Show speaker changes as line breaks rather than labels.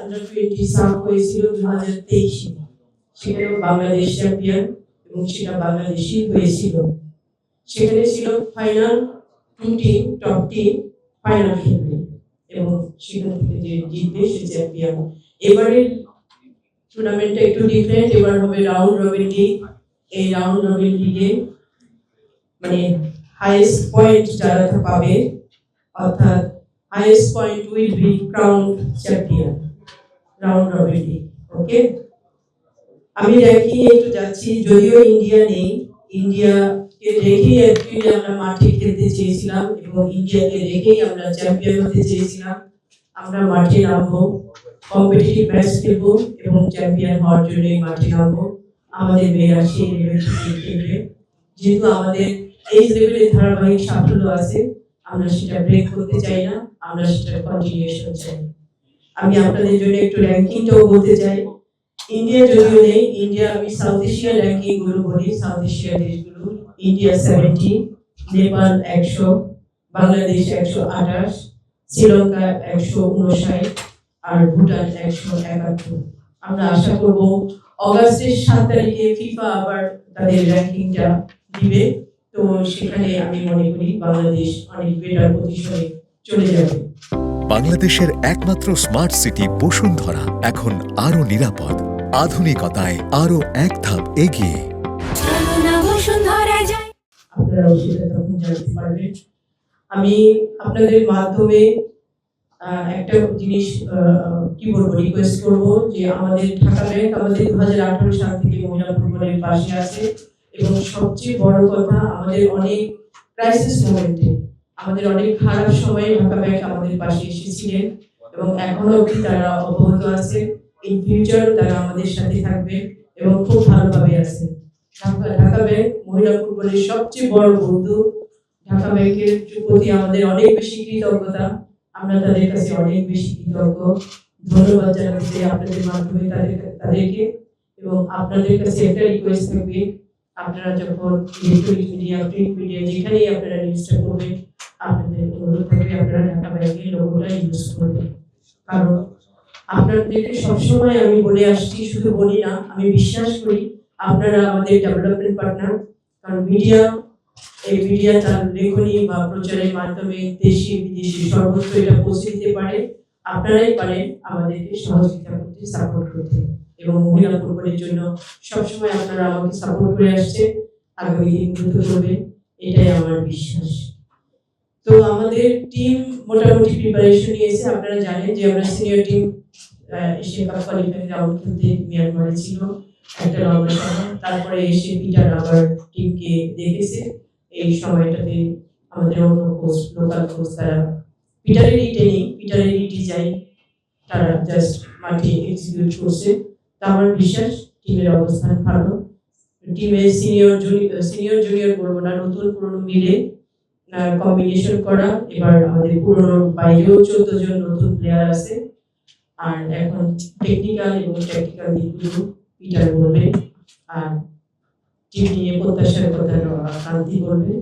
Under 20 সাফ হয়েছিল 2023 সেখানেও বাংলাদেশ চ্যাম্পিয়ন এবং সেটা বাংলাদেশই হয়েছিল। সেখানে ছিল final 2 team, top team final খেলবে এবং সেখান থেকে যে জিতবে সে চ্যাম্পিয়ন। এবারের টুর্নামেন্টটা একটু ডিফারেন্ট, এবার হবে রাউন্ড রবিন লিগ। এই রাউন্ড রবিন লিগে মানে হাইয়েস্ট পয়েন্ট যারা পাবে অর্থাৎ highest point will be crowned champion round robin league. ওকে, আমি র্যাঙ্কিং একটু যাচ্ছি, যদিও ইন্ডিয়া নেই, ইন্ডিয়াকে রেখেই অ্যাকচুয়ালি আমরা মাঠে খেলতে চেয়েছিলাম এবং ইন্ডিয়াকে রেখেই আমরা চ্যাম্পিয়ন হতে চেয়েছিলাম। আমরা মাঠে নামবো, কম্পিটিটিভ ম্যাচ খেলবো এবং চ্যাম্পিয়ন হওয়ার জন্য মাঠে নামবো। আমাদের মেয়েরা সেই লেভেল থেকে খেলবে, যেহেতু আমাদের এই লেভেলের ধারাবাহিক সাফল্য আছে, আমরা সেটা ব্রেক করতে চাই না, আমরা সেটা কন্টিনিউশন চাই। আমি আপনাদের জন্য একটু র্যাঙ্কিংটাও বলতে চাই। ইন্ডিয়া যদিও নেই, ইন্ডিয়া আমি সাউথ এশিয়ার র্যাঙ্কিং গুলো বলি। সাউথ এশিয়ার দেশগুলো, ইন্ডিয়া 70, নেপাল 100, বাংলাদেশ 128, শ্রীলঙ্কা 159 আর ভুটান 171। আমরা আশা করব অগাস্টের 7 তারিখে ফিফা আবার তাদের র্যাঙ্কিংটা দিবে, তো সেখানে আমি মনে করি বাংলাদেশ অনেক বেটার পজিশনে চলে যাবে।
বাংলাদেশের একমাত্র স্মার্ট সিটি বসুন্ধরা এখন আরো নিরাপদ, আধুনিকতায় আরো এক ধাপ এগিয়ে।
আপনারাও সেটা তখন জানতে পারবেন। আমি আপনাদের মাধ্যমে একটা জিনিস কি বলবো, রিকোয়েস্ট করব যে আমাদের ঢাকা ব্যাংক আমাদের 2018 সাল থেকে মহিলা ফুটবলের পাশে আছে এবং সবচেয়ে বড় কথা আমাদের অনেক ক্রাইসিস মোমেন্টে, আমাদের অনেক খারাপ সময়ে ঢাকা ব্যাংক আমাদের পাশে এসেছিলেন এবং এখনো অবধি তারা অব্যাহত আছে। ইন ফিউচার তারা আমাদের সাথে থাকবে এবং খুব ভালোভাবে আছে। ঢাকা ব্যাংক মহিলা ফুটবলের সবচেয়ে বড় বন্ধু। ঢাকা ব্যাংকের প্রতি আমাদের অনেক বেশি কৃতজ্ঞতা, আমরা তাদের কাছে অনেক বেশি কৃতজ্ঞ। ধন্যবাদ জানাচ্ছি আপনাদের মাধ্যমে তাদেরকে এবং আপনাদের কাছে একটা রিকোয়েস্ট থাকবে, আপনারা যখন ইলেকট্রনিক মিডিয়া, প্রিন্ট মিডিয়া যেখানেই আপনারা নিউজটা করবেন, আপনাদের অনুরোধ থাকবে আপনারা ঢাকা ব্যাংকের লোগোটা ইউজ করবেন। কারণ আপনাদেরকে সবসময় আমি বলে আসছি, শুধু বলি না, আমি বিশ্বাস করি আপনারা আমাদের ডেভেলপমেন্ট পার্টনার। কারণ মিডিয়া, এই মিডিয়া তার লেখনী বা প্রচারের মাধ্যমে দেশি বিদেশি সর্বত্র এটা পৌঁছে দিতে পারে। আপনারাই পারেন আমাদেরকে সহযোগিতা করতে, সাপোর্ট করতে এবং মহিলা ফুটবলের জন্য সবসময় আপনারা আমাকে সাপোর্ট করে আসছে, আগামী দিনগুলো করবেন, এটাই আমার বিশ্বাস। তো আমাদের টিম মোটামুটি প্রিপারেশন নিয়েছে। আপনারা জানেন যে আমরা senior team Asia cup qualifying round খেলতে মিয়ানমারে ছিল একটা লম্বা সময়, তারপরে এসে পিটার আবার টিমকে দেখেছে। এই সময়টাতে আমাদের অন্য কোচ, লোকাল কোচ, তারা পিটারেরই ট্রেনিং, পিটারেরই ডিজাইন তারা জাস্ট মাঠে এক্সিকিউট করছে। তা আমার বিশ্বাস টিমের অবস্থান ভালো। টিমে সিনিয়র জুনিয়র বলবো না, নতুন পুরনো মিলে কম্বিনেশন করা। এবার আমাদের পুরনো বাইরেও 14 জন নতুন প্লেয়ার আছে। আর এখন টেকনিক্যাল এবং ট্যাকটিক্যাল দিকগুলো পিটার বলবে, আর টিম নিয়ে প্রত্যাশার কথা কান্তি বলবে।